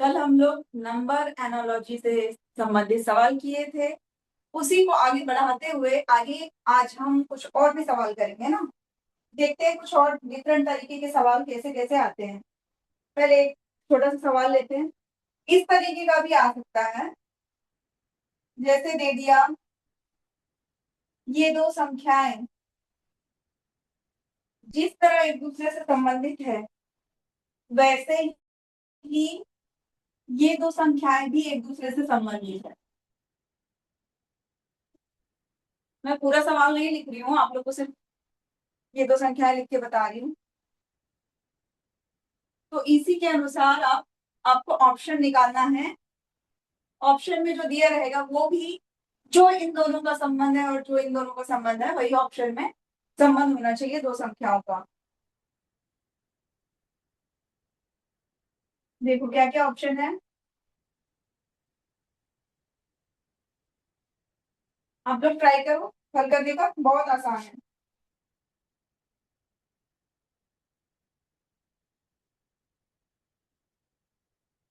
कल हम लोग नंबर एनालॉजी से संबंधित सवाल किए थे। उसी को आगे बढ़ाते हुए आगे आज हम कुछ और भी सवाल करेंगे ना। देखते हैं कुछ और डिफरेंट तरीके के सवाल कैसे कैसे आते हैं। पहले एक छोटा सा सवाल लेते हैं। इस तरीके का भी आ सकता है, जैसे दे दिया ये दो संख्याएं जिस तरह एक दूसरे से संबंधित है, वैसे ही ये दो संख्याएं भी एक दूसरे से संबंधित है। मैं पूरा सवाल नहीं लिख रही हूँ, आप लोग को सिर्फ ये दो संख्याएं लिख के बता रही हूँ। तो इसी के अनुसार आपको ऑप्शन निकालना है। ऑप्शन में जो दिया रहेगा वो भी जो इन दोनों का संबंध है और जो इन दोनों का संबंध है वही ऑप्शन में संबंध होना चाहिए दो संख्याओं का। देखो क्या क्या ऑप्शन है, आप लोग ट्राई करो, हल करने का बहुत आसान है।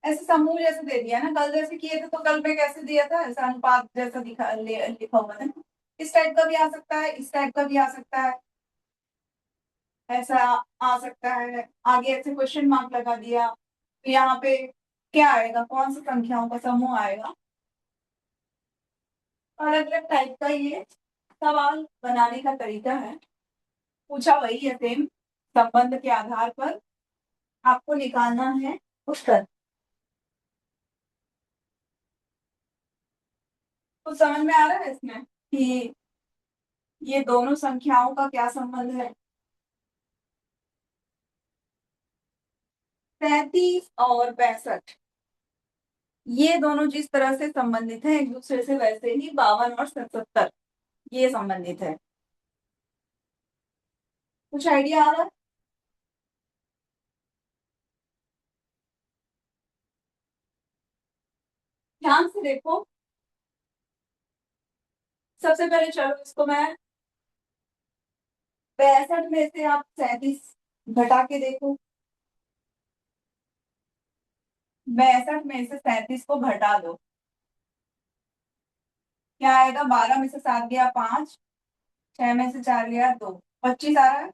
ऐसे समूह जैसे दे दिया ना, कल जैसे किए थे तो कल पे कैसे दिया था, ऐसा अनुपात जैसा लिखा हुआ है। इस टाइप का भी आ सकता है, इस टाइप का भी आ सकता है, ऐसा आ सकता है। आगे ऐसे क्वेश्चन मार्क लगा दिया तो यहाँ पे क्या आएगा, कौन सी संख्याओं का समूह आएगा। अलग अलग टाइप का ये सवाल बनाने का तरीका है। पूछा वही है सेम, संबंध के आधार पर आपको निकालना है उत्तर। कुछ समझ में आ रहा है इसमें कि ये दोनों संख्याओं का क्या संबंध है। 37 और 62 ये दोनों जिस तरह से संबंधित है एक दूसरे से, वैसे ही 52 और 77 ये संबंधित है। कुछ आइडिया आ रहा है? ध्यान से देखो। सबसे पहले चलो इसको मैं 65 में से आप 37 घटा के देखो। 62 में से 37 को घटा दो, क्या आएगा। 12 में से 7 गया 5, 6 में से 4 गया 2, 25 आ रहा है।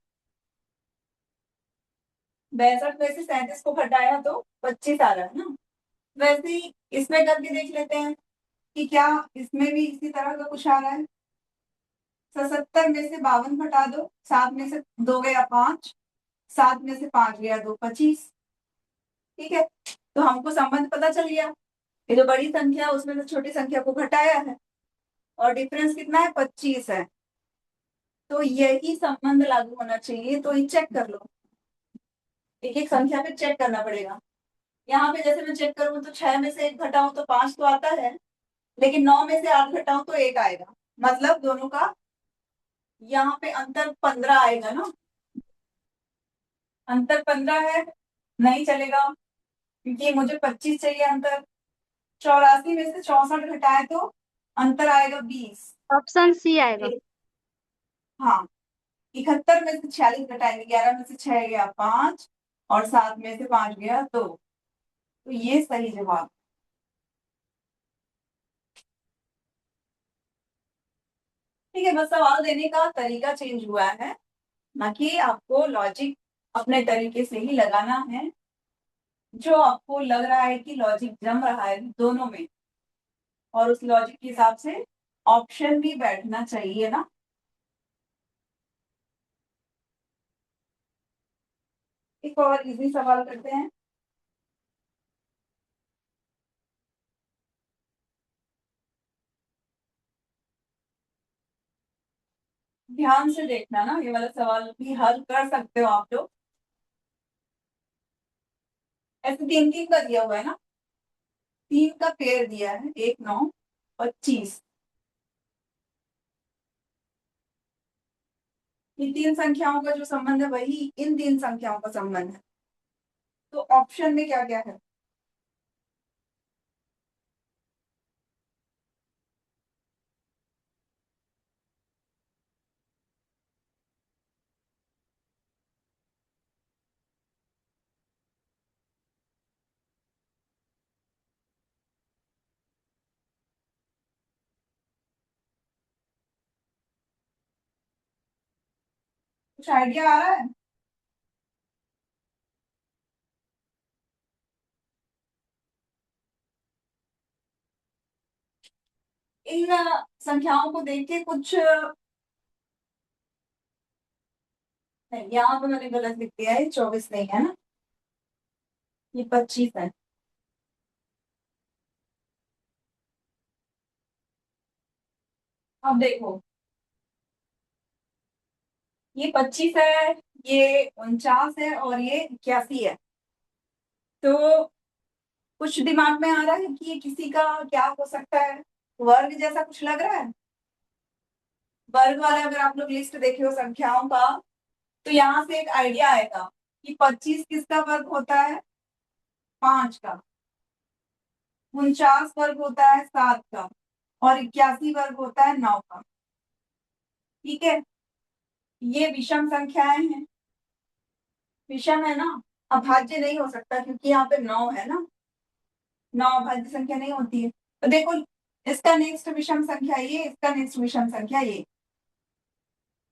62 में से 37 को घटाया तो 25 आ रहा है ना। वैसे ही इसमें करके देख लेते हैं कि क्या इसमें भी इसी तरह का कुछ आ रहा है। 77 में से 52 घटा दो, 7 में से 2 गया 5, 7 में से 5 गया 2, 25। ठीक है, तो हमको संबंध पता चल गया। ये जो बड़ी संख्या है उसमें से छोटी संख्या को घटाया है और डिफरेंस कितना है, 25 है। तो यही संबंध लागू होना चाहिए। तो ये चेक कर लो, एक एक संख्या पे चेक करना पड़ेगा। यहाँ पे जैसे मैं चेक करूँ तो 6 में से 1 घटाऊं तो 5 तो आता है, लेकिन 9 में से 8 घटाऊं तो 1 आएगा। मतलब दोनों का यहाँ पे अंतर 15 आएगा ना। अंतर 15 है, नहीं चलेगा क्योंकि मुझे 25 चाहिए अंतर। 84 में से 64 घटाए तो अंतर आएगा 20। ऑप्शन सी आएगा। हाँ, 71 में से 46 घटाएंगे, 11 में से 6 गया 5 और 7 में से 5 गया 2। तो ये सही जवाब। ठीक है, बस सवाल देने का तरीका चेंज हुआ है, ना कि आपको लॉजिक अपने तरीके से ही लगाना है। जो आपको लग रहा है कि लॉजिक जम रहा है दोनों में, और उस लॉजिक के हिसाब से ऑप्शन भी बैठना चाहिए ना। एक और इजी सवाल करते हैं। ध्यान से देखना ना, ये वाला सवाल भी हल कर सकते हो आप लोग। ऐसे तीन तीन का दिया हुआ है ना, तीन का पेयर दिया है, 1 9 25। ये तीन संख्याओं का जो संबंध है वही इन तीन संख्याओं का संबंध है। तो ऑप्शन में क्या क्या है। कुछ आइडिया आ रहा है? इन संख्याओं को देख के कुछ नहीं, यहाँ पे मैंने गलत लिख दिया है, 24 नहीं है ना, ये 25 है। अब देखो, ये 25 है, ये 49 है और ये 81 है। तो कुछ दिमाग में आ रहा है कि ये किसी का क्या हो सकता है? वर्ग जैसा कुछ लग रहा है। वर्ग वाला अगर आप लोग लिस्ट देखे हो संख्याओं का, तो यहाँ से एक आइडिया आएगा कि 25 किसका वर्ग होता है? 5 का। 49 वर्ग होता है 7 का। और 81 वर्ग होता है 9 का। ठीक है, ये विषम संख्याएं हैं। विषम है ना, अभाज्य नहीं हो सकता क्योंकि यहाँ पे 9 है ना, 9 अभाज्य संख्या नहीं होती है। तो देखो, इसका नेक्स्ट विषम संख्या ये, इसका नेक्स्ट विषम संख्या ये,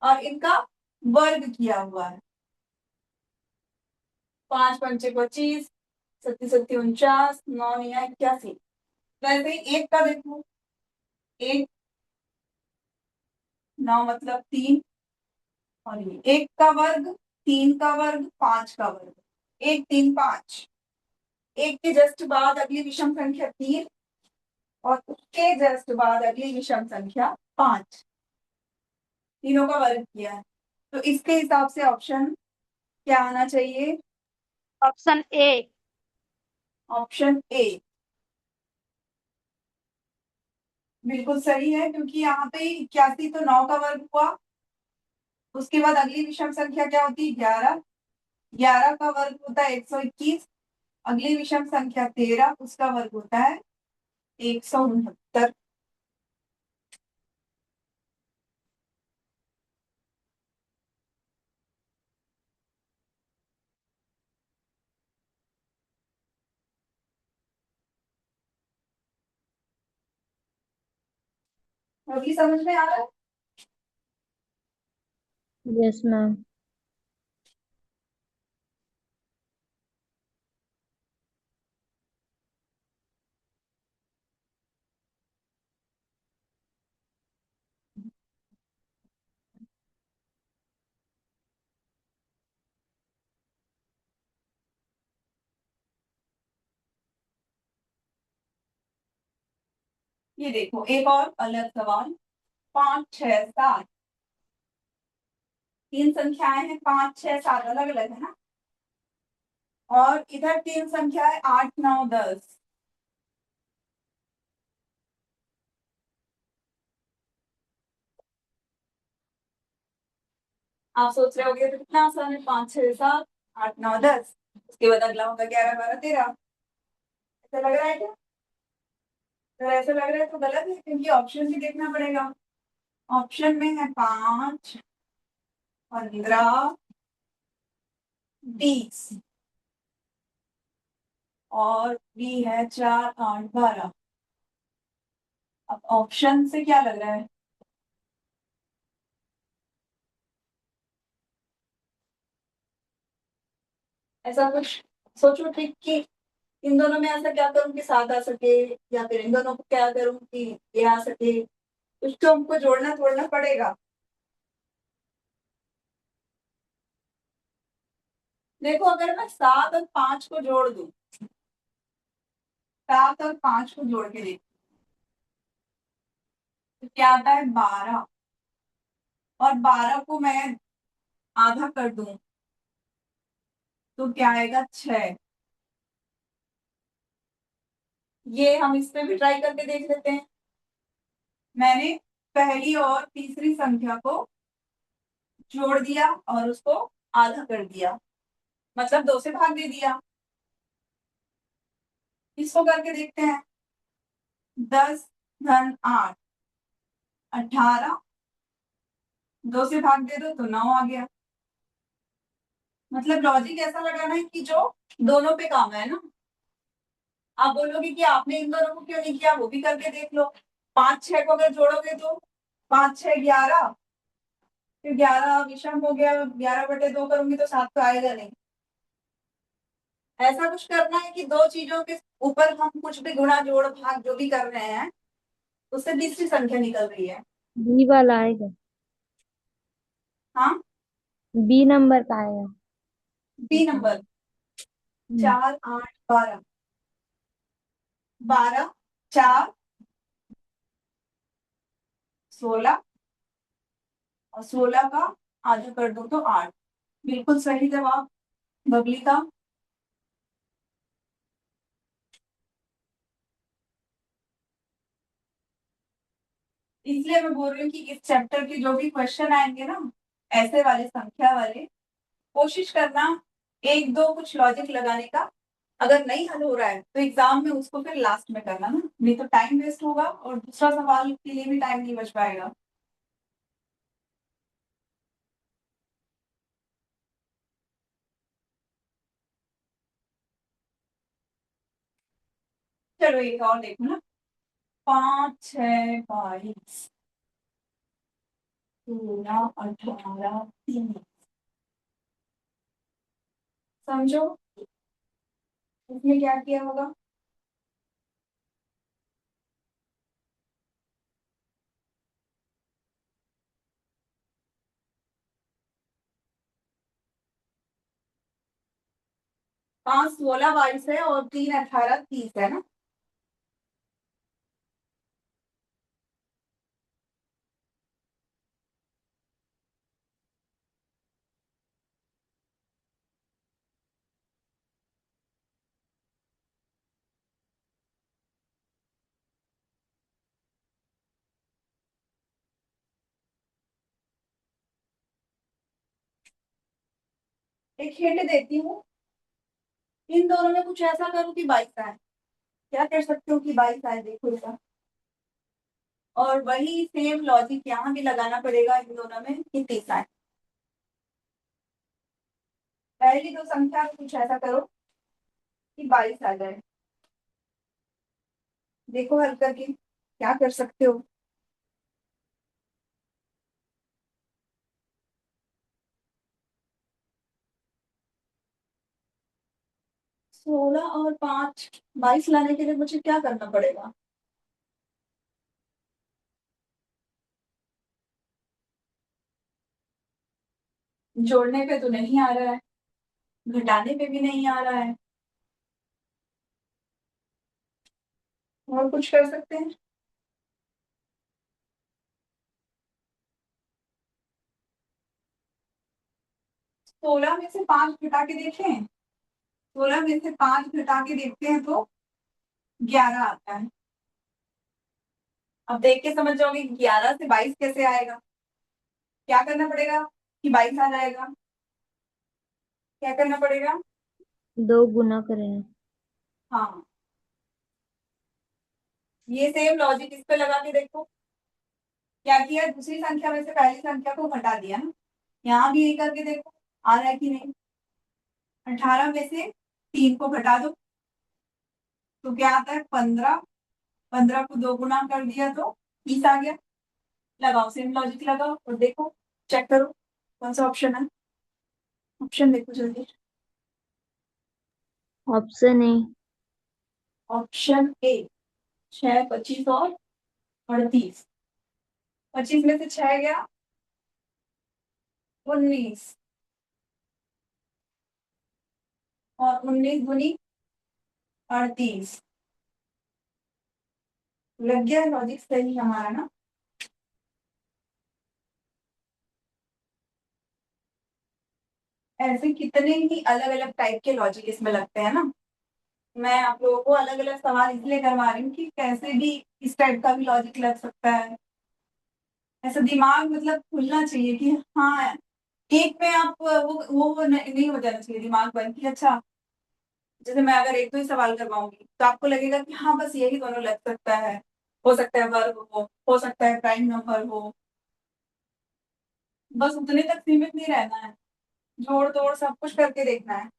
और इनका वर्ग किया हुआ है। 5 पंचे 25, 7 7 49, 9 9 81। वैसे ही एक का देखो, एक 9 मतलब 3, और ये एक का वर्ग, 3 का वर्ग, 5 का वर्ग, 1 3 5। एक के जस्ट बाद अगली विषम संख्या 3, और उसके जस्ट बाद अगली विषम संख्या 5, तीनों का वर्ग किया है। तो इसके हिसाब से ऑप्शन क्या आना चाहिए? Option A. ऑप्शन ए बिल्कुल सही है, क्योंकि यहाँ पे 81 तो 9 का वर्ग हुआ, उसके बाद अगली विषम संख्या क्या होती है? 11, 11 का वर्ग होता है 121, अगली विषम संख्या 13, उसका वर्ग होता है 169। अभी समझ में आ रहा है? Yes ma'am. ये देखो, एक और अलग सवाल। 5 6 7, तीन संख्याएं हैं, 5 6 7 अलग अलग है ना, और इधर तीन संख्याएं 8 9 10। आप सोच रहे होगे तो कितना आसान है, 5 6 7 8 9 10, उसके बाद अगला होगा 11 12 13। ऐसा लग रहा है क्या? तो ऐसा लग रहा है तो गलत है, क्योंकि ऑप्शन भी देखना पड़ेगा। ऑप्शन में है 5 15 20, और बी है 4 8 12। अब ऑप्शन से क्या लग रहा है? ऐसा कुछ सोचो ठीक कि इन दोनों में ऐसा क्या करूं कि 7 आ सके, या फिर इन दोनों को क्या करूं कि ये आ सके। कुछ तो हमको जोड़ना तोड़ना पड़ेगा। देखो, अगर मैं 7 और 5 को जोड़ दूं, 7 और 5 को जोड़ के देखो तो क्या आता है? 12। और 12 को मैं आधा कर दूं तो क्या आएगा? 6। ये हम इस पे भी ट्राई करके देख लेते हैं। मैंने पहली और तीसरी संख्या को जोड़ दिया और उसको आधा कर दिया, मतलब 2 से भाग दे दिया। इसको करके देखते हैं। 10 धन 8 18, 2 से भाग दे दो तो 9 आ गया। मतलब लॉजिक ऐसा लगाना है कि जो दोनों पे काम है ना। आप बोलोगे कि आपने इन दोनों को क्यों नहीं किया, वो भी करके देख लो। 5 6 को अगर जोड़ोगे तो 5 6 11, फिर 11 विषम हो गया, 11/2 करूंगी तो 7 तो आएगा नहीं। ऐसा कुछ करना है कि दो चीजों के ऊपर हम कुछ भी गुणा जोड़ भाग जो भी कर रहे हैं उससे तीसरी संख्या निकल रही है। बी वाला आएगा। हाँ, बी नंबर का आएगा। B number. हम्म। 4 8 12, 12 4 16, और 16 का आधा कर दो तो 8। बिल्कुल सही जवाब बबली का। इसलिए मैं बोल रही हूँ कि इस चैप्टर के जो भी क्वेश्चन आएंगे ना, ऐसे वाले संख्या वाले, कोशिश करना एक दो कुछ लॉजिक लगाने का। अगर नहीं हल हो रहा है तो एग्जाम में उसको फिर लास्ट में करना ना, नहीं तो टाइम वेस्ट होगा और दूसरा सवाल के लिए भी टाइम नहीं बच पाएगा। चलो एक और देखो ना। 5 6 22 16 18 3। समझो इसमें क्या किया होगा। 5 16 22 है और 3 18 30 है ना। एक हिंट देती हूँ, इन दोनों में कुछ ऐसा करो कि 22 आए। क्या कर सकते हो कि 22 आए, देखो इधर। और वही सेम लॉजिक यहाँ भी लगाना पड़ेगा इन दोनों में कि 30 आए। पहली दो संख्या में कुछ ऐसा करो कि 22 आ जाए। देखो हल करके क्या कर सकते हो। 16 और 5 22 लाने के लिए मुझे क्या करना पड़ेगा। जोड़ने पे तो नहीं आ रहा है, घटाने पे भी नहीं आ रहा है। और कुछ कर सकते हैं। 16 में से 5 घटा के देखें। 16 में से 5 घटा के देखते हैं तो 11 आता है। अब देख के समझ जाओगे 11 से 22 कैसे आएगा। क्या करना पड़ेगा कि 22 आ जाएगा। क्या करना पड़ेगा। दो गुना करें। हाँ, ये सेम लॉजिक इस पे लगा के देखो। क्या किया, दूसरी संख्या में से पहली संख्या को घटा दिया ना। यहाँ भी यही करके देखो आ रहा है कि नहीं। 18 में से 3 को घटा दो तो क्या आता है 15। 15 को 2 गुना कर दिया तो 30 आ गया। लगाओ सेम लॉजिक लगाओ और देखो, चेक करो कौन सा ऑप्शन है। ऑप्शन देखो जल्दी। Option A. Option A. 6 25 और 38। 25 में से 6 गया 19, और 19 दूनी 38। लग गया लॉजिक सही हमारा ना। ऐसे कितने ही अलग अलग टाइप के लॉजिक इसमें लगते हैं ना। मैं आप लोगों को अलग अलग सवाल इसलिए करवा रही हूँ कि कैसे भी इस टाइप का भी लॉजिक लग सकता है। ऐसा दिमाग मतलब खुलना चाहिए कि हाँ, एक में आप वो नहीं हो जाना चाहिए दिमाग बंद कि अच्छा, जैसे मैं अगर एक दो ही सवाल करवाऊंगी तो आपको लगेगा कि हाँ बस यही दोनों लग सकता है। हो सकता है वर्ग हो सकता है प्राइम नंबर हो। बस उतने तक सीमित नहीं रहना है, जोड़ तोड़ सब कुछ करके देखना है।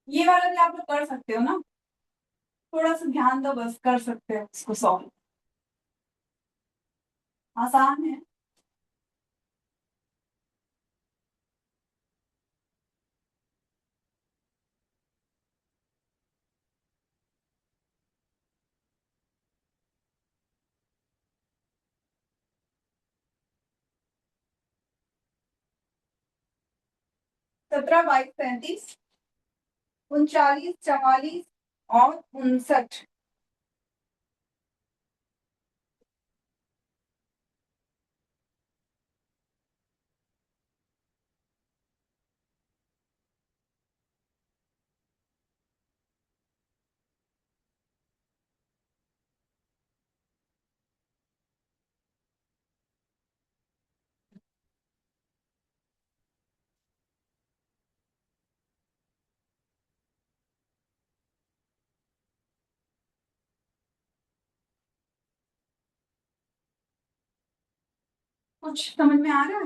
ये वाला भी आप लोग कर सकते हो ना, थोड़ा सा ध्यान दो बस, कर सकते हो इसको सॉल्व, आसान है। सत्रह बाईस तैतीस, 39 44 और 59। कुछ समझ में आ रहा है?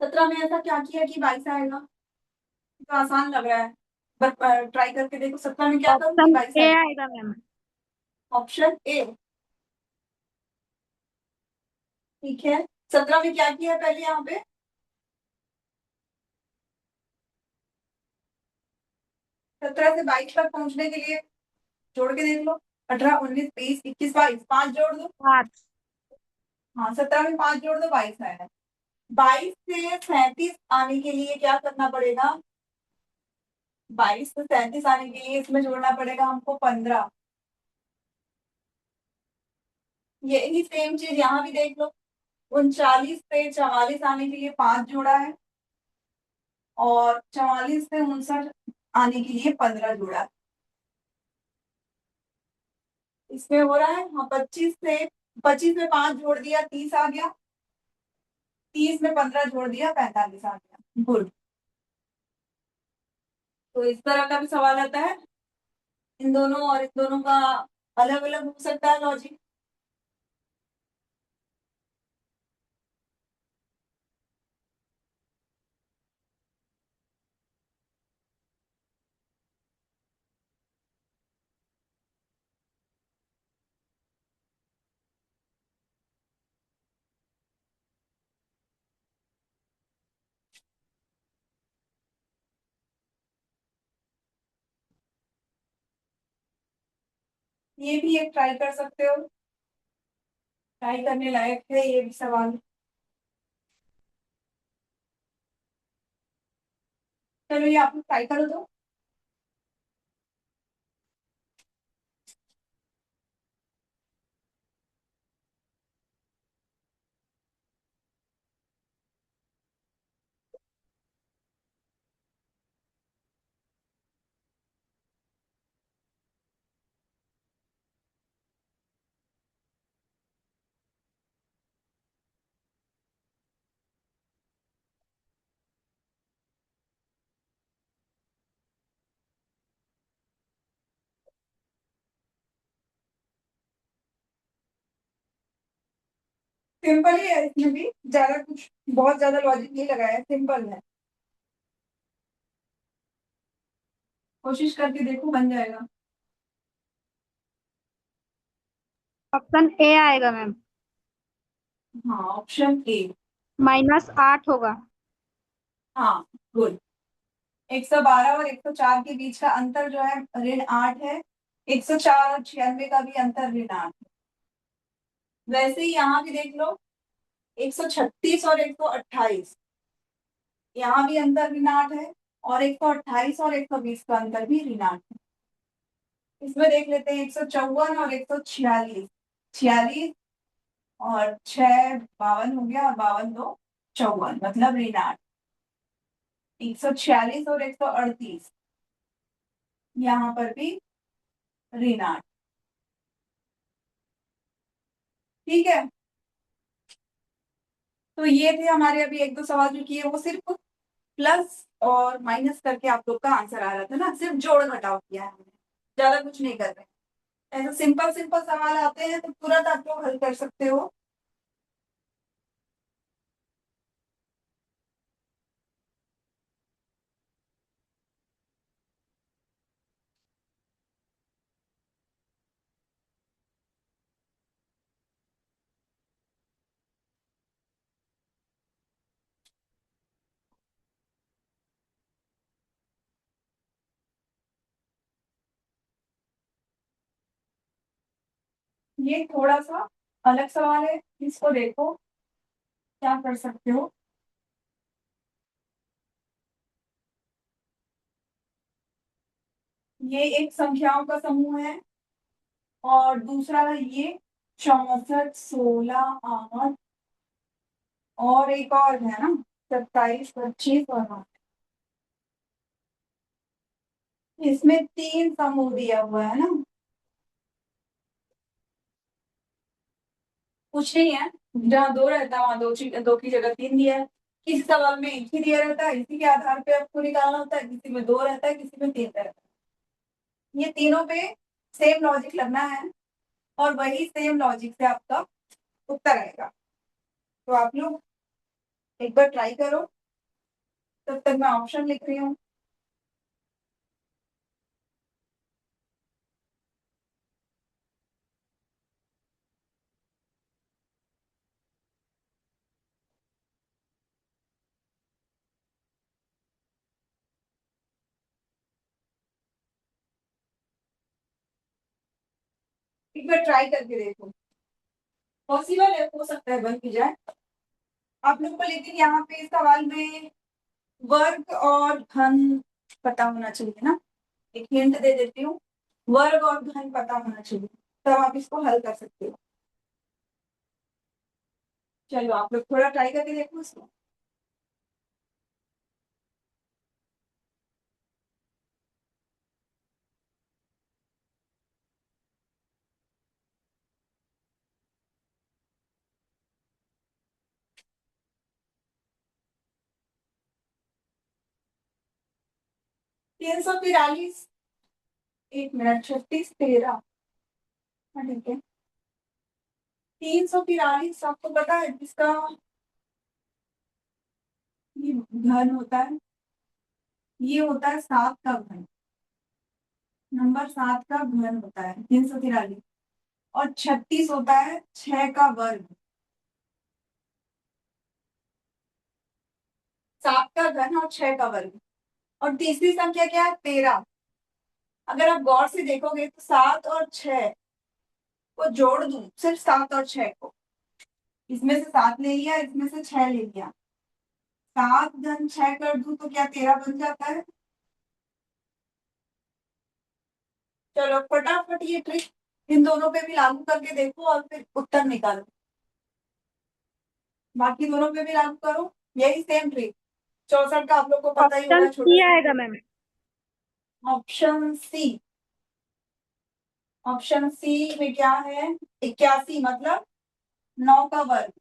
17 में ऐसा क्या किया कि 22 आएगा? तो आसान लग रहा है, बट ट्राई करके देखो, 17 में क्या करूँ कि ऑप्शन 22 ए आएगा। आएगा मैम। ऑप्शन ए, ठीक है। 17 में क्या किया है पहले यहाँ पे? 17 से 22 तक पहुंचने के लिए जोड़ के देख लो, 18 19 20 21 22, 5 जोड़ दो। 5। हाँ, 17 में 5 जोड़ दो, 22 आएगा। 22 से 37 आने के लिए क्या करना पड़ेगा? 22 से 37 आने के लिए इसमें जोड़ना पड़ेगा हमको 15। यही सेम चीज यहाँ भी देख लो, 39 से 44 आने के लिए 5 जोड़ा है, और 44 से 59 आने के लिए 15 जोड़ा है। इसमें हो रहा है, हाँ, 25 में 5 जोड़ दिया, 30 आ गया। 30 में 15 जोड़ दिया, 45 आ गया। गुड। तो इस तरह का भी सवाल आता है, इन दोनों और इन दोनों का अलग अलग हो सकता है लॉजिक। ये भी एक ट्राई कर सकते हो, ट्राई करने लायक है ये भी सवाल। चलो ये आप लोग ट्राई करो तो। सिंपल ही है, इसमें भी ज्यादा कुछ बहुत ज्यादा लॉजिक नहीं लगाया है, सिंपल है। कोशिश करके देखो, बन जाएगा। ऑप्शन ए आएगा मैम। हाँ, ऑप्शन ए। -8 होगा। हाँ, गुड। 112 और 104 के बीच का अंतर जो है ऋण 8 है। 104 और 96 का भी अंतर ऋण 8 है। वैसे ही यहाँ भी देख लो, 136 और 128, यहाँ भी अंतर ऋण 8 है, और 128 और 120 का अंतर भी ऋण 8 है। इसमें देख लेते हैं, 154 और 146, 46 और 6 52 हो गया, और 52 2 54, मतलब ऋण 8। 146 और 138, यहाँ पर भी ऋण 8। ठीक है, तो ये थे हमारे अभी एक दो सवाल जो किए, वो सिर्फ प्लस और माइनस करके आप लोग का आंसर आ रहा था ना, सिर्फ जोड़ घटाव किया है हमने, ज्यादा कुछ नहीं कर रहे। ऐसा सिंपल सिंपल सवाल आते हैं तो तुरंत आप लोग हल कर सकते हो। ये थोड़ा सा अलग सवाल है, इसको देखो क्या कर सकते हो। ये एक संख्याओं का समूह है और दूसरा ये 64, 16, 8 और एक और है ना 27, 25 और 8। इसमें 3 समूह दिया हुआ है ना। कुछ नहीं है, जहाँ 2 रहता है वहां दो की जगह 3 दिया है। किसी सवाल में एक ही दिया रहता है, इसी के आधार पे आपको निकालना होता है। किसी में 2 रहता है, किसी में 3 रहता है। ये तीनों पे सेम लॉजिक लगना है और वही सेम लॉजिक से आपका उत्तर आएगा। तो आप लोग एक बार ट्राई करो। तब तक मैं ऑप्शन लिख रही हूँ। एक बार ट्राई करके देखो, पॉसिबल है, हो सकता है बन भी जाए आप लोग को। लेकिन यहाँ पे इस सवाल में वर्ग और घन पता होना चाहिए ना। एक हिंट दे देती हूँ, वर्ग और घन पता होना चाहिए, तब आप इसको हल कर सकते हो। चलो आप लोग थोड़ा ट्राई करके देखो इसको। 343, 1 मिनट, 36, 13। हाँ ठीक है। 343 आपको पता है जिसका ये घन होता है, ये होता है 7 का घन। नंबर 7 का घन होता है 343। और 36 होता है 6 का वर्ग। 7 का घन और 6 का वर्ग। और तीसरी संख्या क्या है, 13। अगर आप गौर से देखोगे तो 7 और 6 को जोड़ दूं, सिर्फ 7 और 6 को, इसमें से 7 ले लिया, इसमें से 6 ले लिया, 7 घन 6 कर दूं तो क्या 13 बन जाता है। चलो फटाफट ये ट्रिक इन दोनों पे भी लागू करके देखो और फिर उत्तर निकालो। बाकी दोनों पे भी लागू करो, यही सेम ट्रिक। 64 का आप लोग को पता ही ऑप्शन होगा, छोटा सी सा। आएगा ma'am. Option C. Option C में क्या है, 81 मतलब 9 का वर्ग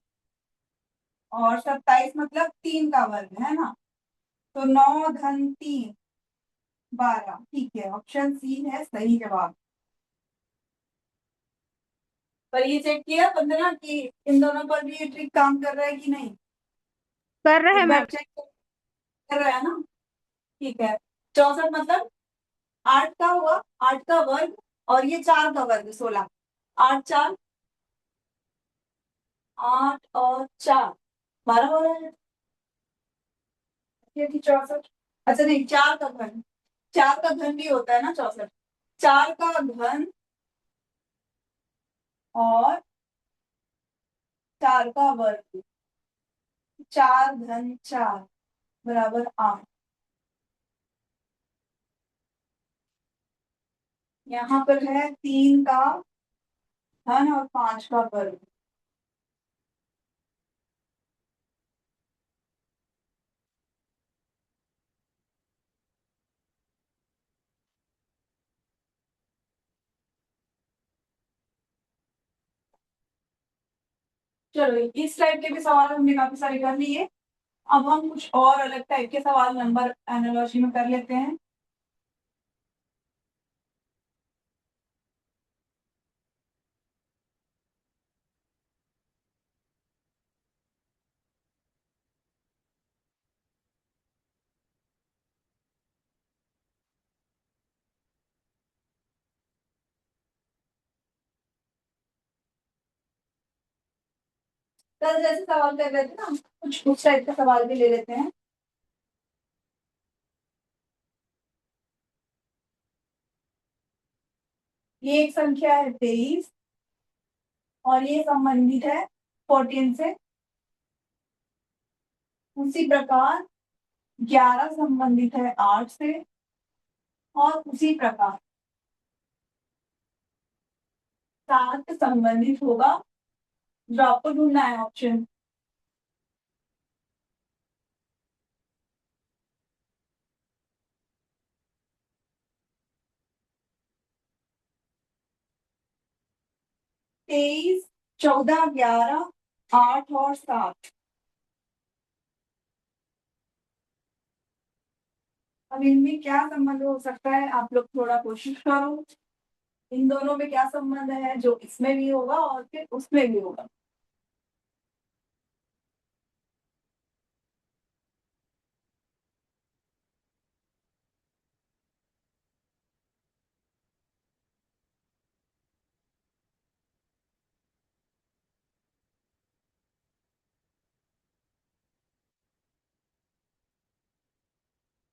और 27 मतलब 3 का वर्ग है ना। तो 9 धन 3, 12। ठीक है, ऑप्शन सी है सही जवाब। पर ये चेक किया बंदना कि इन दोनों पर भी ये ट्रिक काम कर रहा है कि नहीं। कर रहे हैं एक बार मैम। चेक कर रहा है ना। ठीक है। 64 मतलब 8 का हुआ, 8 का वर्ग और ये 4 का वर्ग 16। 8 4, 8 और 4, 12 हो रहा है। ये थी 64। अच्छा नहीं, 4 का घन, 4 का घन भी होता है ना 64। 4 का घन और 4 का वर्ग, 4 घन 4 बराबर 8। यहाँ पर है 3 का घन और 5 का वर्ग। चलो इस टाइप के भी सवाल हमने काफी सारे कर लिए। अब हम कुछ और अलग टाइप के सवाल नंबर एनालॉजी में कर लेते हैं। कल जैसे सवाल कर रहे थे ना, कुछ उस टाइप का सवाल भी ले लेते हैं। ये एक संख्या है 23 और ये संबंधित है 14 से। उसी प्रकार 11 संबंधित है 8 से, और उसी प्रकार 7 संबंधित होगा, जो आपको ढूंढना है ऑप्शन। तेईस, 14, 11, 8 और 7। अब इनमें क्या संबंध हो सकता है, आप लोग थोड़ा कोशिश करो। इन दोनों में क्या संबंध है जो इसमें भी होगा और फिर उसमें भी होगा।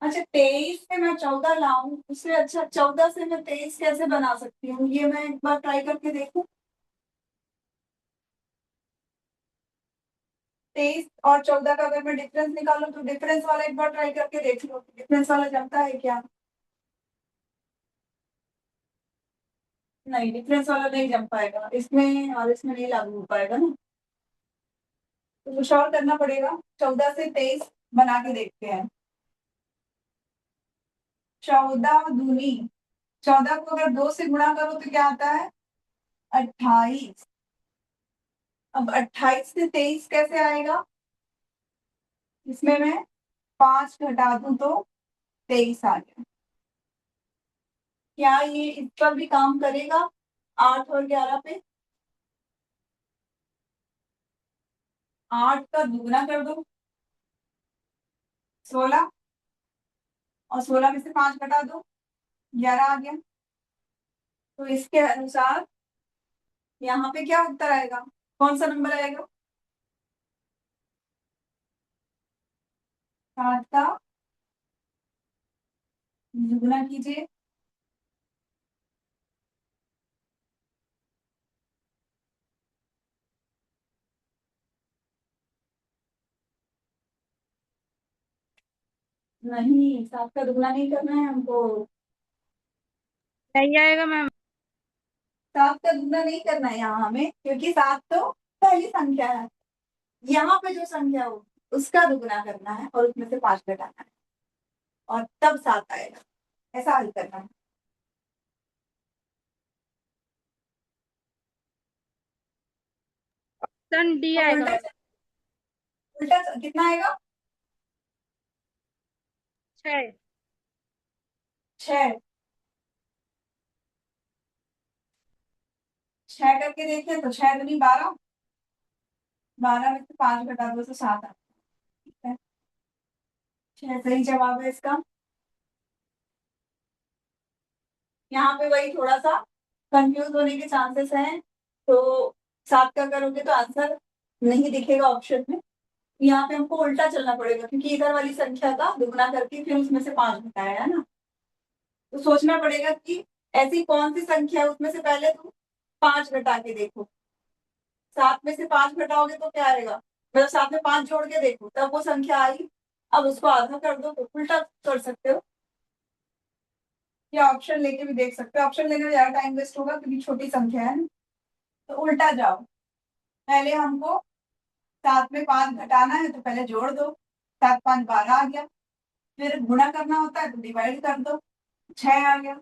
अच्छा, 23 से मैं 14 लाऊं, उससे अच्छा 14 से मैं 23 कैसे बना सकती हूँ, ये मैं एक बार ट्राई करके देखूं। 23 और 14 का अगर मैं डिफरेंस निकालूं तो डिफरेंस वाला एक बार ट्राई करके देख लो, डिफरेंस वाला जमता है क्या। नहीं, डिफरेंस वाला नहीं जम पाएगा, इसमें और इसमें नहीं लागू हो पाएगा ना। तो कुछ और करना पड़ेगा। 14 से 23 बना के देखते हैं। 14 दूनी, 14 को अगर 2 से गुणा करो तो क्या आता है, 28। अब 28 से 23 कैसे आएगा, इसमें मैं 5 घटा दूं तो 23 आ गया। क्या ये इस पर भी काम करेगा, 8 और 11 पे। 8 का दुगना कर दो, 16, और 16 में से 5 घटा दो, 11 आ गया। तो इसके अनुसार यहाँ पे क्या उत्तर आएगा, कौन सा नंबर आएगा। 7 का दुगना कीजिए, नहीं 7 का दुगना नहीं करना है हमको। सही आएगा मैम। 7 का दुगना नहीं करना है यहाँ हमें, क्योंकि 7 तो पहली संख्या है। यहाँ पे जो संख्या हो उसका दुगना करना है और उसमें से 5 घटाना है, और तब 7 आएगा। ऐसा हल करना है। ऑप्शन डी तो आएगा उल्टा, मैम। उल्टा कितना आएगा, 6। 6। 6 करके देखें तो 6 दूनी 12, 12 में से 5 घटा दो तो 7 आता है। ठीक है, 6 सही जवाब है इसका। यहाँ पे वही थोड़ा सा कंफ्यूज होने के चांसेस हैं। तो 7 का करोगे तो आंसर नहीं दिखेगा ऑप्शन में। यहाँ पे हमको उल्टा चलना पड़ेगा, क्योंकि इधर वाली संख्या का दुगना करके फिर उसमें से 5 घटाया है ना। तो सोचना पड़ेगा कि ऐसी कौन सी संख्या है, उसमें से पहले तुम 5 घटा के देखो। 7 में से 5 घटाओगे तो क्या आएगा, मतलब 7 में 5 जोड़ के देखो तब वो संख्या आई। अब उसको आधा कर दो तो उल्टा कर सकते हो, या ऑप्शन लेके भी देख सकते हो। ऑप्शन लेने में ज्यादा टाइम वेस्ट होगा क्योंकि छोटी संख्या है ना। तो उल्टा जाओ, पहले हमको 7 में 5 घटाना है तो पहले जोड़ दो, 7 5 12 आ गया। फिर गुणा करना होता है तो डिवाइड कर दो, 6 आ गया।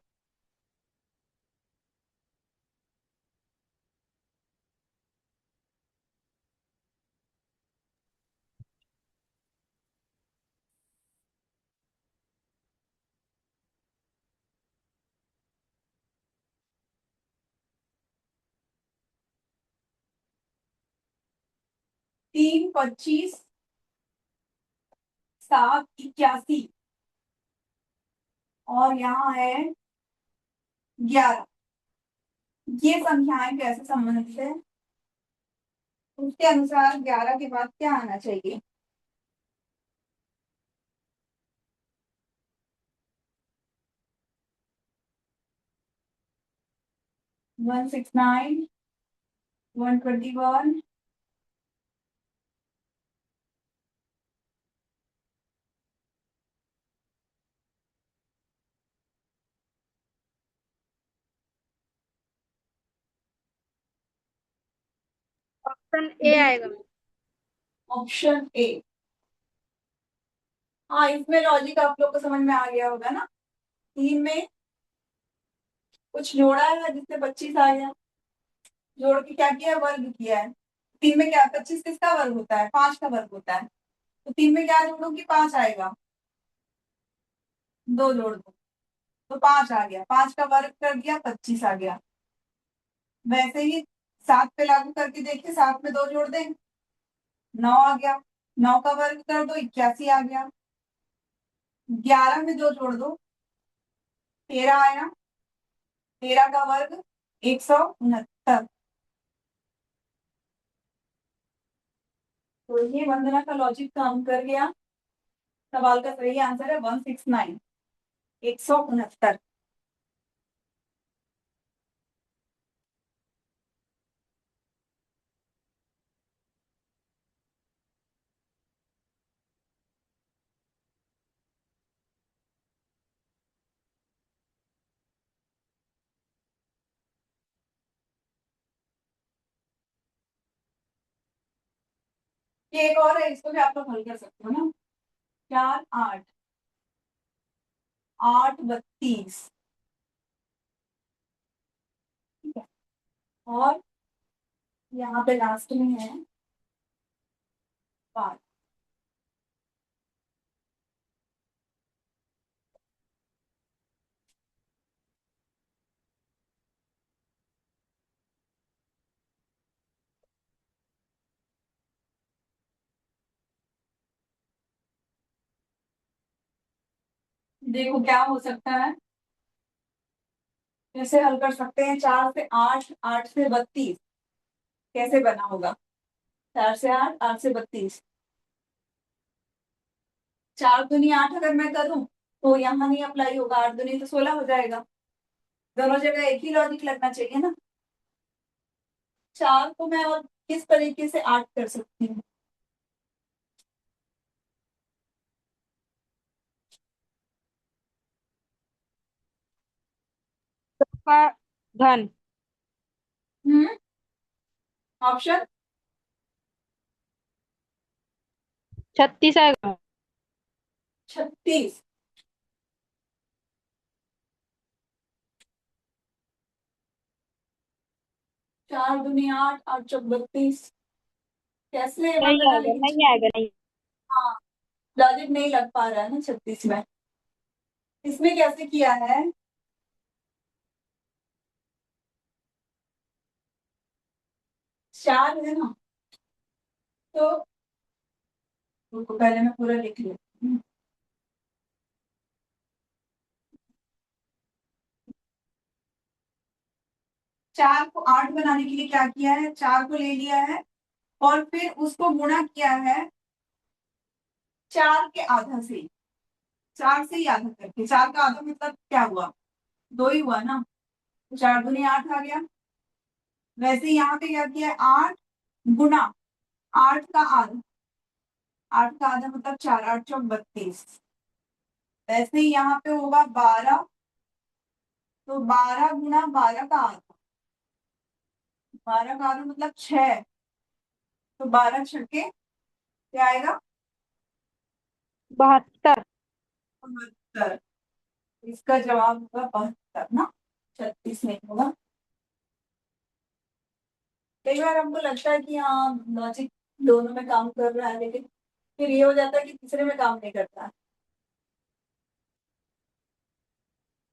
3 25, 7 81, और यहाँ है 11। ये संख्याएं कैसे संबंधित है, उसके अनुसार 11 के बाद क्या आना चाहिए। 169, 121, ऑप्शन ए आएगा मैम। Option A. हाँ, इसमें लॉजिक आप लोग को समझ में आ गया होगा ना। 3 में कुछ जोड़ा है जिससे 25 आ गया, जोड़ के क्या किया, वर्ग किया है। 3 में क्या, 25 किसका वर्ग होता है, 5 का वर्ग होता है। तो 3 में क्या जोड़ूंगी, 5 आएगा, 2 जोड़ दो तो 5 आ गया, 5 का वर्ग कर दिया, 25 आ गया। वैसे ही 7 पे लागू करके देखिए, 7 में 2 जोड़ दें, 9 आ गया, 9 का वर्ग कर दो, 81 आ गया। 11 में 2 जोड़ दो, 13 आया, 13 का वर्ग 169। तो ये वंदना का लॉजिक काम कर गया। सवाल का सही आंसर है 169, 169। ये एक और है, इसको भी आप लोग हल कर सकते हो ना। 4 8, 8 32, ठीक है। और यहाँ पे लास्ट में है 5। देखो क्या हो सकता है, कैसे हल कर सकते हैं। 4 से 8, 8 से 32 कैसे बना होगा। 4 से 8, 8 से 32, 4 दूनी 8 अगर मैं करूं तो यहाँ नहीं अप्लाई होगा, 8 दूनी तो 16 हो जाएगा। दोनों जगह एक ही लॉजिक लगना चाहिए ना। 4 को मैं और किस तरीके से 8 कर सकती हूँ। का धन। ऑप्शन 36 आएगा। 36, 4 दूनी 8, 8 चौक 32, कैसे नहीं वंदना, आएगा, लेकिन नहीं आएगा, नहीं। हाँ, लॉजिक नहीं लग पा रहा है ना 36 में। इसमें कैसे किया है, 4 है ना, तो उनको पहले मैं पूरा लिख लेती हूँ। 4 को 8 बनाने के लिए क्या किया है, 4 को ले लिया है और फिर उसको गुणा किया है 4 के आधा से। 4 से ही आधा करके, 4 का आधा मतलब क्या हुआ, 2 ही हुआ ना, तो 4 दूनी 8 आ गया। वैसे यहाँ पे क्या किया है, 8 गुना 8 का आधा, 8 का आधा मतलब 4, 8 चौक 32। वैसे ही यहाँ पे होगा 12, तो 12 गुना 12 का आधा, 12 का आधा मतलब 6, तो 12 छक्के क्या आएगा, 72। 72। इसका जवाब होगा 72 ना, 36 नहीं होगा। कई बार हमको लगता है कि हाँ लॉजिक दोनों में काम कर रहा है, लेकिन फिर ये हो जाता है कि तीसरे में काम नहीं करता।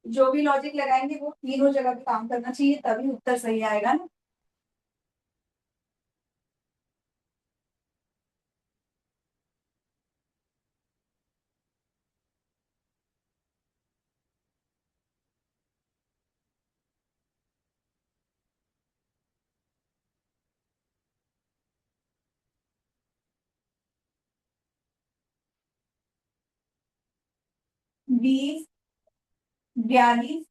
जो भी लॉजिक लगाएंगे वो तीनों जगह पे काम करना चाहिए, तभी उत्तर सही आएगा ना। बीस, 42,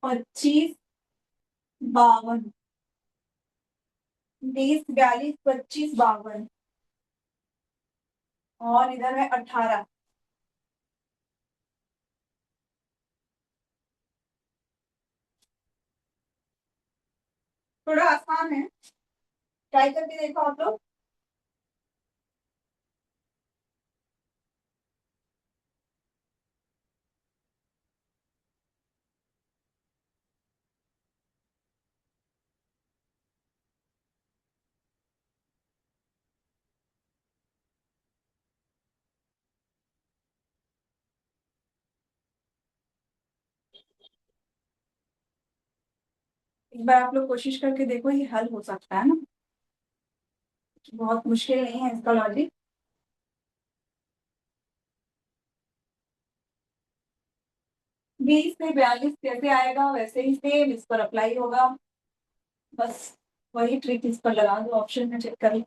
25, 52, 20 42 25 52 और इधर है 18। थोड़ा आसान है, ट्राई करके देखो आप लोग। एक बार आप लोग कोशिश करके देखो, ये हल हो सकता है ना, बहुत मुश्किल नहीं है इसका लॉजिक। 20 से 42 कैसे आएगा, वैसे ही सेम इस पर अप्लाई होगा। बस वही ट्रिक इस पर लगा दो, ऑप्शन में चेक कर लो।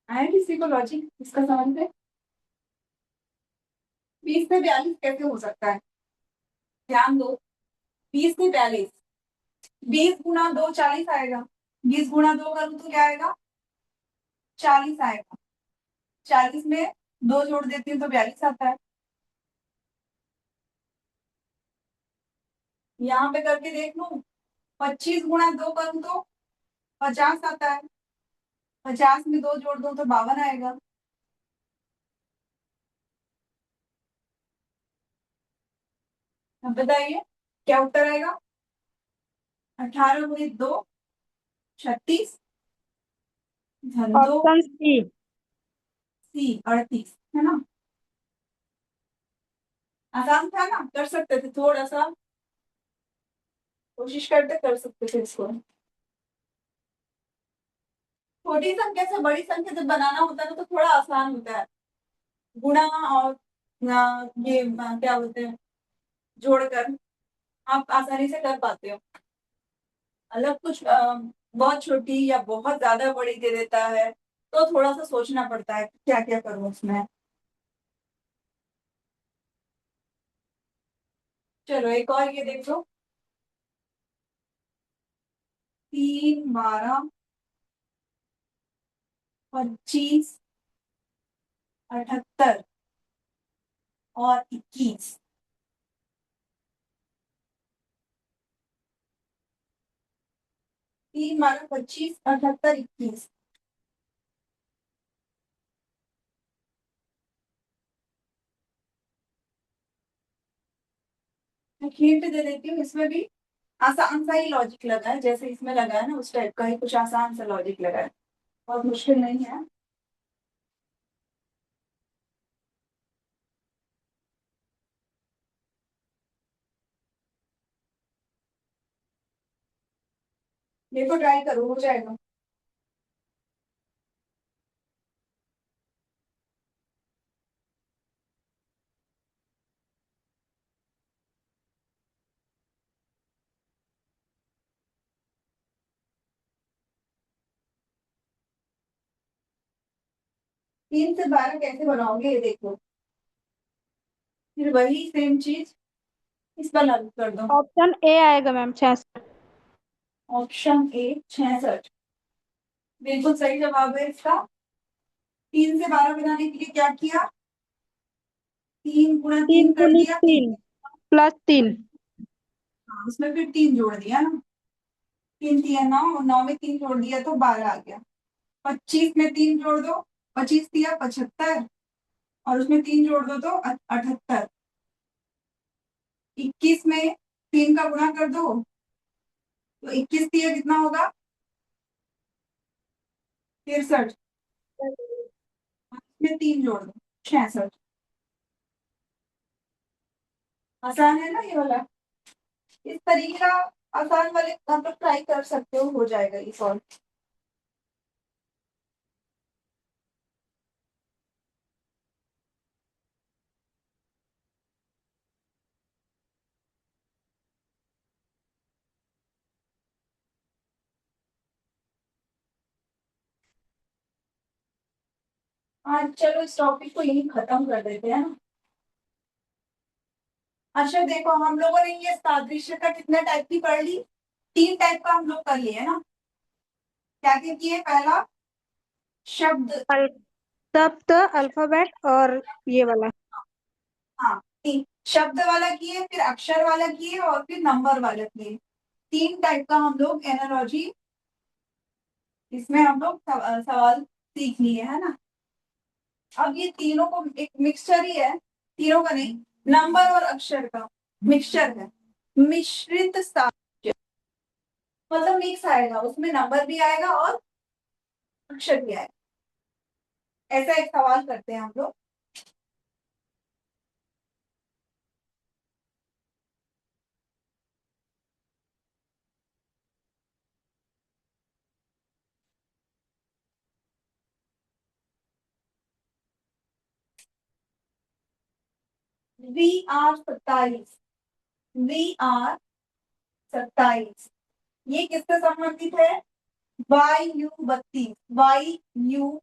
आया किसी को लॉजिक इसका समझ में? 20 से 42 कैसे हो सकता है, ध्यान दो। 20 से 42, 20 गुना 2 40 आएगा। 20 गुना 2 करूँ तो क्या आएगा, 40 आएगा। 40 में 2 जोड़ देती हूँ तो 42 आता है। यहाँ पे करके देख लूं, 25 गुना 2 करूँ तो 50 आता है। 50 में 2 जोड़ दो तो 52 आएगा। अब बताइए क्या उत्तर आएगा। 18 गुणित 2 36 धन 2 ऑप्शन सी। सी 38, है ना। आसान था ना, कर सकते थे, थोड़ा सा कोशिश करते कर सकते थे इसको। छोटी संख्या से बड़ी संख्या जब बनाना होता है ना तो थोड़ा आसान होता है। गुणा और ये क्या बोलते हैं, जोड़कर आप आसानी से कर पाते हो। अलग कुछ बहुत छोटी या बहुत ज्यादा बड़ी दे देता है तो थोड़ा सा सोचना पड़ता है क्या क्या करूं उसमें। चलो एक और ये देख लो। 3 12 25 78 और 21। 3 12 25 78 21। हिंट दे देती हूँ, इसमें भी आसान सा ही लॉजिक लगा है, जैसे इसमें लगा है ना उस टाइप का ही कुछ आसान सा लॉजिक लगा है, बहुत मुश्किल नहीं है। देखो ट्राई करो, हो जाएगा। 3 से 12 कैसे बनाओगे ये देखो, फिर वही सेम चीज इस पर लागू कर दो। ऑप्शन ए आएगा मैम, 66। ऑप्शन ए 66 बिल्कुल सही जवाब है इसका। 3 से 12 बनाने के लिए क्या किया, 3 गुणा 3 तीन कर गुनी दिया, 3। 3 प्लस 3। हाँ उसमें फिर 3 जोड़ दिया ना, 3 3 9 और 9 में 3 जोड़ दिया तो 12 आ गया। 25 में 3 जोड़ दो, 25 दिया 75 और उसमें 3 जोड़ दो तो 78। 21 में 3 का गुणा कर दो तो 21 दिया कितना होगा, 63। इसमें 3 जोड़ दो 66। आसान है ना ये वाला, इस तरीके का आसान वाले आप लोग ट्राई कर सकते हो जाएगा ये सॉल्व। आज चलो इस टॉपिक को यही खत्म कर देते हैं ना। अच्छा देखो, हम लोगों ने ये सादृश्य का कितने टाइप की पढ़ ली? 3 टाइप का हम लोग कर लिए ना। क्या क्या किए? पहला शब्द, शब्द, अल्फाबेट और ये वाला। हाँ 3 शब्द वाला किए, फिर अक्षर वाला किए और फिर नंबर वाला किए। 3 टाइप का हम लोग एनालॉजी इसमें हम लोग सवाल सीख लिए है ना। अब ये तीनों को एक मिक्सचर ही है, तीनों का नहीं, नंबर और अक्षर का मिक्सचर है, मिश्रित साक्ष्य। मतलब मिक्स आएगा, उसमें नंबर भी आएगा और अक्षर भी आएगा। ऐसा एक सवाल करते हैं हम लोग। VR 27, VR 27 ये किससे संबंधित है? YU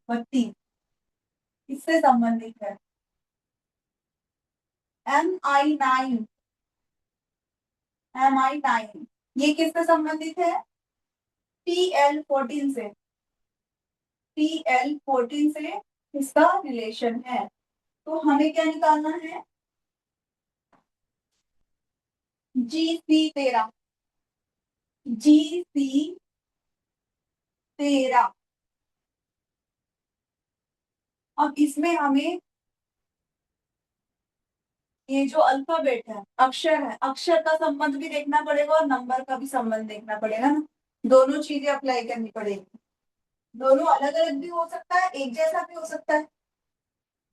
32 इससे संबंधित है। MI9 ये किससे संबंधित है? PL 14 से, PL 14 से इसका रिलेशन है। तो हमें क्या निकालना है? GC 13, GC 13। अब इसमें हमें ये जो अल्फाबेट है, अक्षर है, अक्षर का संबंध भी देखना पड़ेगा और नंबर का भी संबंध देखना पड़ेगा ना। दोनों चीजें अप्लाई करनी पड़ेगी। दोनों अलग अलग भी हो सकता है, एक जैसा भी हो सकता है।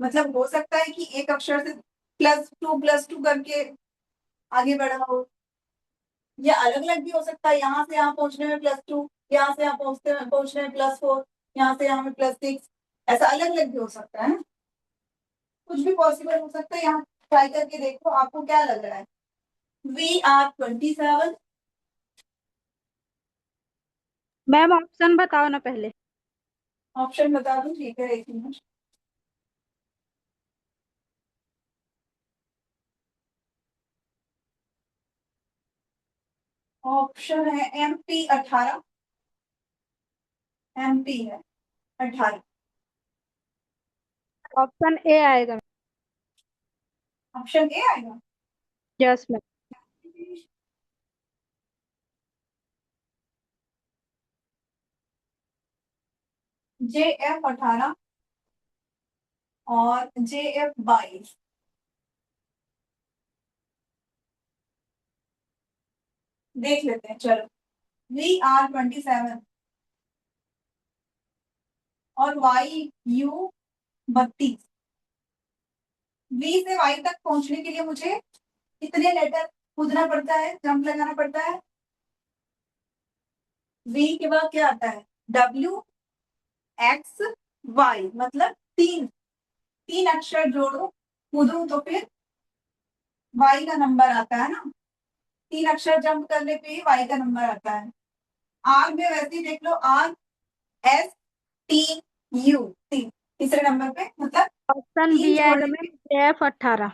मतलब हो सकता है कि एक अक्षर से +2 करके आगे बढ़ा हो, या अलग अलग भी हो सकता है, यहाँ से यहाँ पहुंचने में +2, यहाँ से यहाँ पहुंचने में +4, यहाँ से यहाँ में +6। ऐसा अलग अलग भी हो सकता है ना, कुछ भी पॉसिबल हो सकता है। यहाँ ट्राई करके देखो आपको क्या लग रहा है। VR 27, मैम ऑप्शन बताओ ना पहले। ऑप्शन बता दूं? ठीक है, एक मिनट। ऑप्शन है MP 18, MP है 18। ऑप्शन ए आएगा। ऑप्शन ए आएगा। Yes ma'am. JF 18 और JF 22। देख लेते हैं चलो। VR 27 और YU 32। V से Y तक पहुंचने के लिए मुझे कितने लेटर कूदना पड़ता है, जंप लगाना पड़ता है? V के बाद क्या आता है? WXY, मतलब तीन तीन अक्षर जोड़ो, कूदो तो फिर Y का नंबर आता है ना। 3 अक्षर जंप करने पे Y का नंबर आता है। R में वैसे ही देख लो, RSTU, तीसरे नंबर पे, मतलब ऑप्शन तीन बी आएगा जोड़ने मैम, पे JF 18।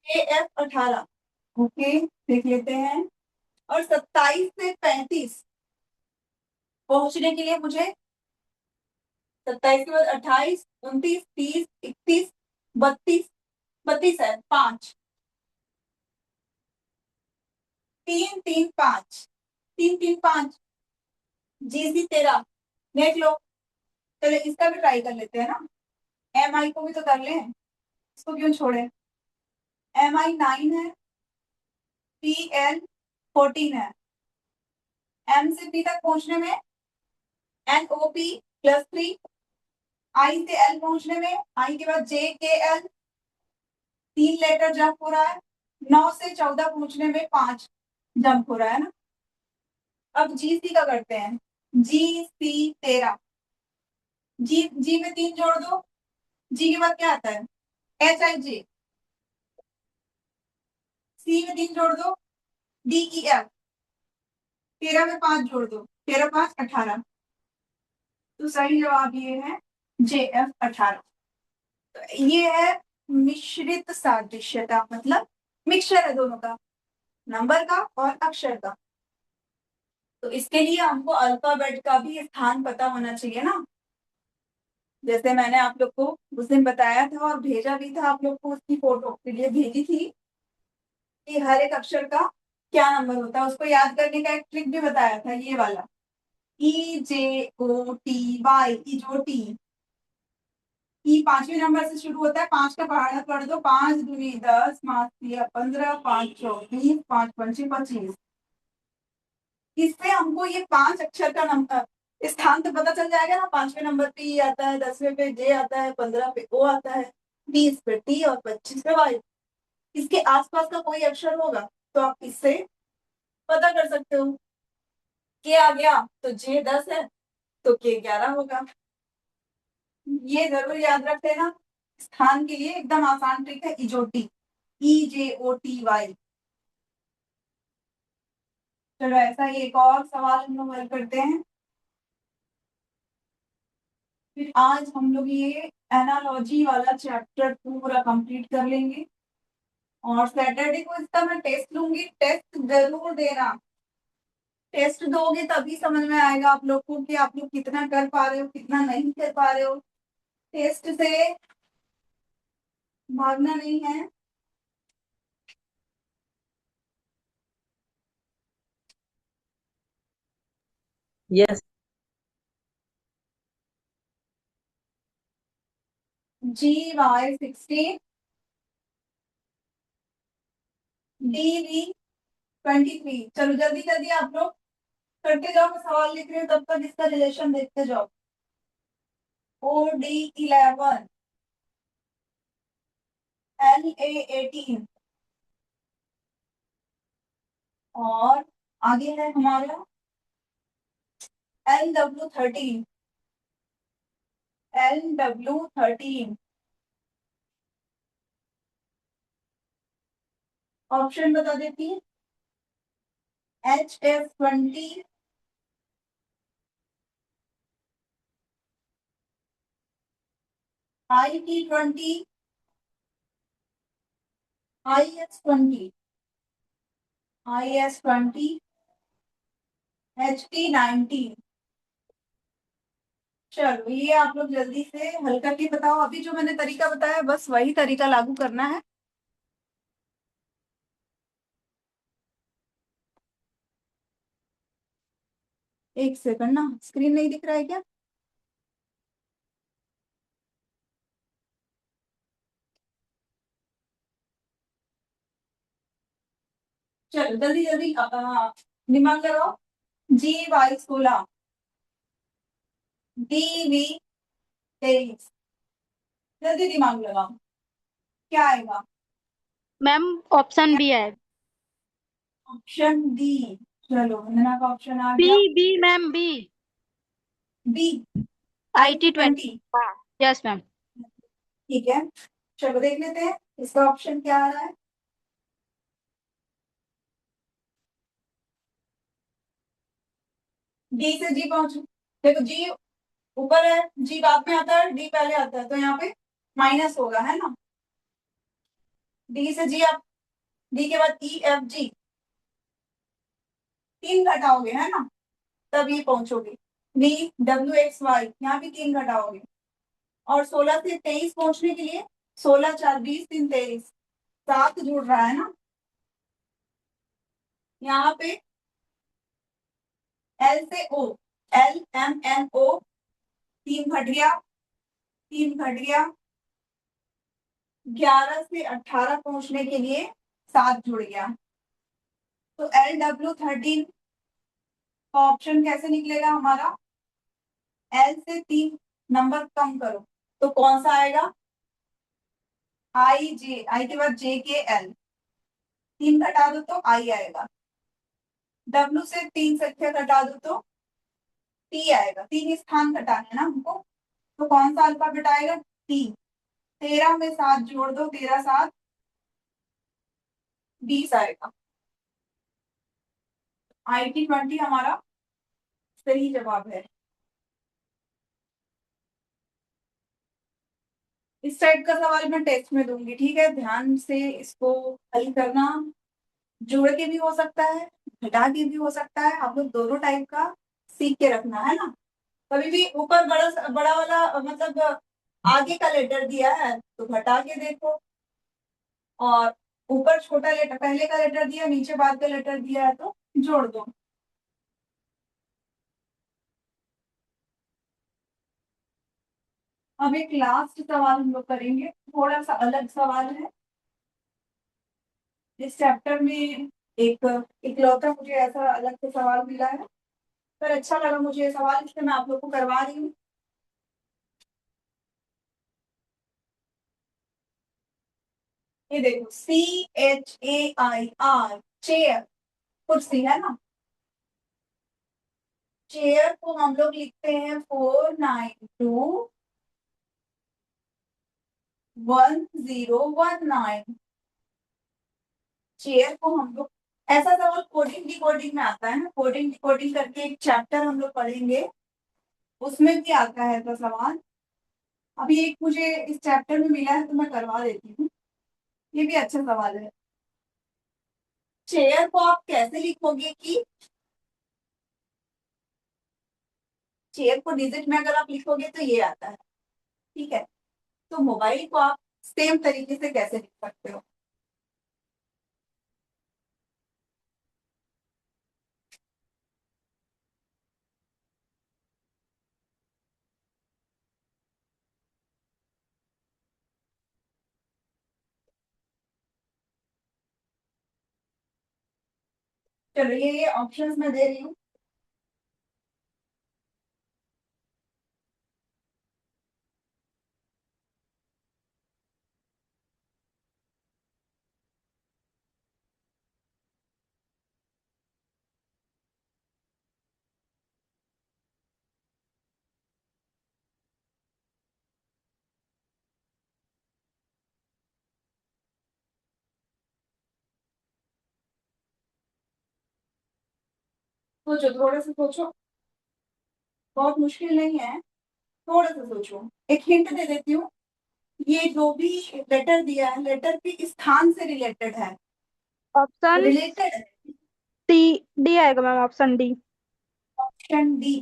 AF 18। ओके, देख लेते हैं। और 27 से 35 पहुंचने के लिए मुझे 27 के बाद 28, 29, 30, 31, 32, 32 है 5, 3 3 5, 3 3 5, GC 13 देख लो। चलो इसका भी ट्राई कर लेते हैं ना। MI को भी तो कर लें, इसको क्यों छोड़े। MI 9 है, PL 14 है। M से P तक पहुंचने में NOP +3, I से L पहुंचने में I के बाद JKL, 3 लेटर जंप हो रहा है। 9 से 14 पहुंचने में 5 जंप हो रहा है ना। अब GC का करते हैं। GC 13, जी में 3 जोड़ दो। जी के बाद क्या आता है? HIJ। C में 3 जोड़ दो, DEF। 13 में 5 जोड़ दो, 13 5 18। तो सही जवाब ये है JF 18। तो ये है मिश्रित सादृश्यता, मतलब मिक्सचर है दोनों का, नंबर का और अक्षर का। तो इसके लिए हमको अल्फाबेट का भी स्थान पता होना चाहिए ना, जैसे मैंने आप लोग को उस दिन बताया था और भेजा भी था आप लोग को, उसकी फोटो के लिए भेजी थी कि हर एक अक्षर का क्या नंबर होता है। उसको याद करने का एक ट्रिक भी बताया था, ये वाला EJOTY, इजोटी। ई 5वें नंबर से शुरू होता है, 5 का पहाड़ा पढ़ दो, 5 दूनी 10, 5 तिया 15, 5 चौक 20, 5 पंचे 25। इससे हमको ये 5 अक्षर का नंबर स्थान तो पता चल जाएगा ना। 5वें नंबर पे ई आता है, 10वें पे जे आता है, 15 पे ओ आता है, 20 पे टी और 25 पे वाई। इसके आसपास का कोई अक्षर होगा तो आप इससे पता कर सकते हो। के आ गया तो जे 10 है तो के 11 होगा। ये जरूर याद रख लेना, स्थान के लिए एकदम आसान ट्रिक है, इजोटी, EJOTY। चलो ऐसा ही एक और सवाल हम लोग हल करते हैं, फिर आज हम लोग ये एनालॉजी वाला चैप्टर पूरा कंप्लीट कर लेंगे। और सैटरडे को इसका मैं टेस्ट लूंगी, टेस्ट जरूर देना। टेस्ट दोगे तभी समझ में आएगा आप लोग को कि आप लोग कितना कर पा रहे हो, कितना नहीं कर पा रहे हो। टेस्ट से भागना नहीं है। यस। GY 16, DV 23। चलो जल्दी जल्दी आप लोग करते जाओ, मैं सवाल लिख रही हूँ तब तक इसका रिलेशन देखते जाओ। OD 11, LA 18, और आगे है हमारा LW 13, LW 13। ऑप्शन बता देती है, HF 20, IT 20, IS 20, IS 20, HT 19। चलो ये आप लोग जल्दी से हल करके बताओ। अभी जो मैंने तरीका बताया बस वही तरीका लागू करना है। एक सेकंड ना, स्क्रीन नहीं दिख रहा है क्या? चलो जल्दी जल्दी दिमाग लगाओ। GY 16, DV 23। जल्दी दिमाग लगाओ, क्या आएगा? मैम ऑप्शन बी है। Option D. चलो वंदना का ऑप्शन आ बी गया, B ma'am B. B, IT IT 20। 20। हाँ। Yes ma'am. ठीक है, चलो देख लेते हैं इसका ऑप्शन क्या आ रहा है। डी से जी पहुंचो। देखो जी ऊपर है, जी बाद में आता है, डी पहले आता है, तो यहाँ पे माइनस होगा, है ना। डी से जी आप, डी के बाद EFG, 3 घटाओगे है ना, तब ये पहुंचोगे। VWXY, यहाँ भी 3 घटाओगे। और 16 से 23 पहुंचने के लिए 16 4 20 3 23, 7 जुड़ रहा है ना। यहाँ पे L से O, LMNO, 3 घट गया, 3 घट गया। 11 से 18 पहुंचने के लिए 7 जुड़ गया। तो LW 13 का ऑप्शन कैसे निकलेगा हमारा? L से 3 नंबर कम करो तो कौन सा आएगा? IJ, आई के बाद JKL, 3 घटा दो तो I आएगा। W से 3 संख्या घटा दो तो T आएगा। 3 स्थान घटाना है ना हमको, तो कौन सा अल्फाबेट आएगा? T। 13 में 7 जोड़ दो, 13 7 20 आएगा। IT 20 हमारा सही जवाब है। इस टाइप का सवाल मैं टेस्ट में दूंगी, ठीक है, ध्यान से इसको हल करना। जोड़ के भी हो सकता है, घटा के भी हो सकता है, आप लोग दोनों टाइप का सीख के रखना है ना। कभी भी ऊपर बड़ा बड़ा वाला मतलब आगे का लेटर दिया है तो घटा के देखो, और ऊपर छोटा लेटर पहले का लेटर दिया, नीचे बाद का लेटर दिया है तो जोड़ दो। अब एक लास्ट सवाल हम लोग करेंगे, थोड़ा सा अलग सवाल है। इस चैप्टर में एक इकलौता मुझे ऐसा अलग से सवाल मिला है, पर अच्छा लगा मुझे ये सवाल, इसलिए मैं आप लोग को करवा रही हूँ। ये देखो, CHAIR, चेयर, कुर्सी है ना। चेयर को हम लोग लिखते हैं 4921019। चेयर को हम लोग, ऐसा सवाल कोडिंग डिकोडिंग में आता है ना, कोडिंग डिकोडिंग करके एक चैप्टर हम लोग पढ़ेंगे, उसमें भी आता है ऐसा सवाल। अभी एक मुझे इस चैप्टर में मिला है तो मैं करवा देती हूँ, ये भी अच्छा सवाल है। चेयर को आप कैसे लिखोगे कि चेयर को डिजिट में अगर आप लिखोगे तो ये आता है, ठीक है। तो मोबाइल को आप सेम तरीके से कैसे लिख सकते हो? चलो ये ऑप्शंस मैं दे रही हूँ। सोचो, थोड़ा सा सोचो, बहुत मुश्किल नहीं है, थोड़ा सा सोचो। एक हिंट दे देती हूँ, ये जो भी लेटर दिया है, लेटर के स्थान से रिलेटेड है, ऑप्शन रिलेटेड है। डी, डी आएगा ma'am, option D. Option D,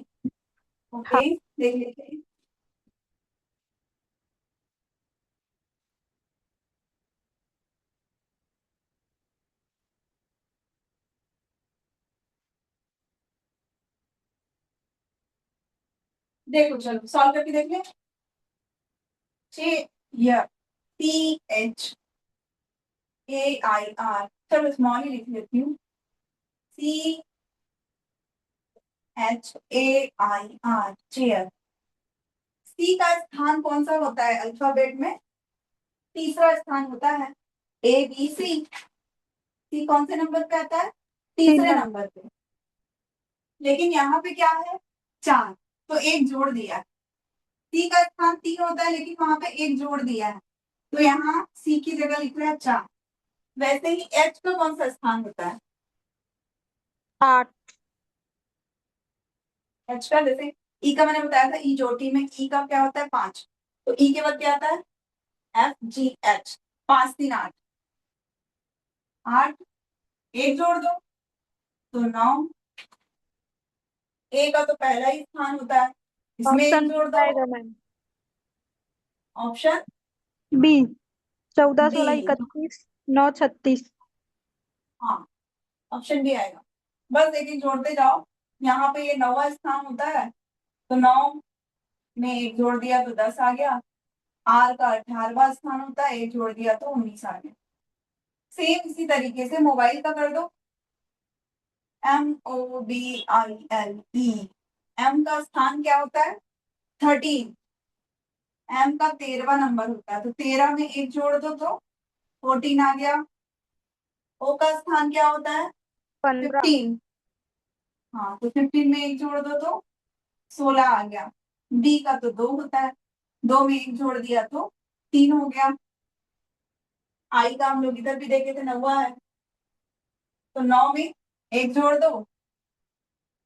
हाँ। ओके, देख लेते हैं। देखो चलो सॉल्व करके देख ले। CHAIR, चलो स्मॉल ही लिख लेती हूँ, CHAIR, चेयर। सी का स्थान कौन सा होता है अल्फाबेट में? तीसरा स्थान होता है, ABC। सी कौन से नंबर पे आता है? तीन तीसरे नंबर। नंबर पे। लेकिन यहाँ पे क्या है, 4, तो एक जोड़ दिया है। सी का स्थान 3 होता है, लेकिन वहां पे एक जोड़ दिया है, तो यहाँ सी की जगह लिख रहा है 4। वैसे ही एच का कौन सा स्थान होता है? 8। एच का, जैसे ई का मैंने बताया था, ई जोटी में ई का क्या होता है? 5, तो ई के बाद क्या आता है? FGH, 5 3 8, 8, एक जोड़ दो तो 9। ए का तो पहला ही स्थान होता है, इसमें एक ऑप्शन जोड़ बी दो। आएगा मैम। Option B, 14 B, 16 31 9 36। हाँ, ऑप्शन बी आएगा। बस एक एक जोड़ते जाओ, यहाँ पे ये 9वां स्थान होता है, तो 9 में एक जोड़ दिया तो 10 आ गया। आर का 18वां स्थान होता है, एक जोड़ दिया तो 19 आ गया। सेम इसी तरीके से मोबाइल का कर दो, MOBILE, एम का स्थान क्या होता है? 13, एम का 13वां नंबर होता है, तो 13 में एक जोड़ दो तो 14 आ गया। ओ का स्थान क्या होता है? 15। 15, हाँ, तो 15 में एक जोड़ दो तो 16 आ गया। डी का तो 2 होता है, 2 में एक जोड़ दिया तो 3 हो गया। आई का हम लोग इधर भी देखे थे, 9वां है, तो 9 में एक जोड़ दो,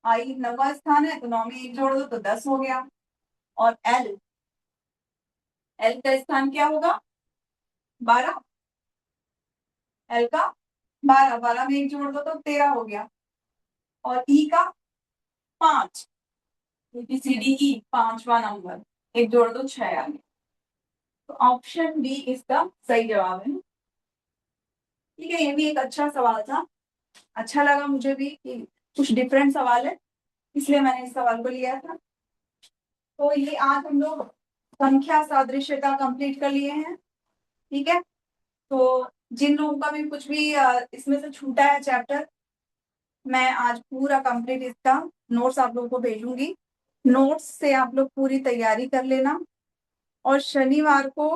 आई 9वां स्थान है, तो 9 में एक जोड़ दो तो 10 हो गया। और एल, एल का स्थान क्या होगा? 12। एल का 12, 12 में एक जोड़ दो तो 13 हो गया। और ई का 5, ABCDE 5वां नंबर, एक जोड़ दो 6 आ गया। तो ऑप्शन बी इसका सही जवाब है। ठीक है, ये भी एक अच्छा सवाल था, अच्छा लगा मुझे भी कि कुछ डिफरेंट सवाल है, इसलिए मैंने इस सवाल को लिया था। तो ये आज हम लोग संख्या सादृश्यता कंप्लीट कर लिए हैं। ठीक है, तो जिन लोगों का भी कुछ भी इसमें से छूटा है चैप्टर, मैं आज पूरा कंप्लीट इसका नोट्स आप लोगों को भेजूंगी। नोट्स से आप लोग पूरी तैयारी कर लेना और शनिवार को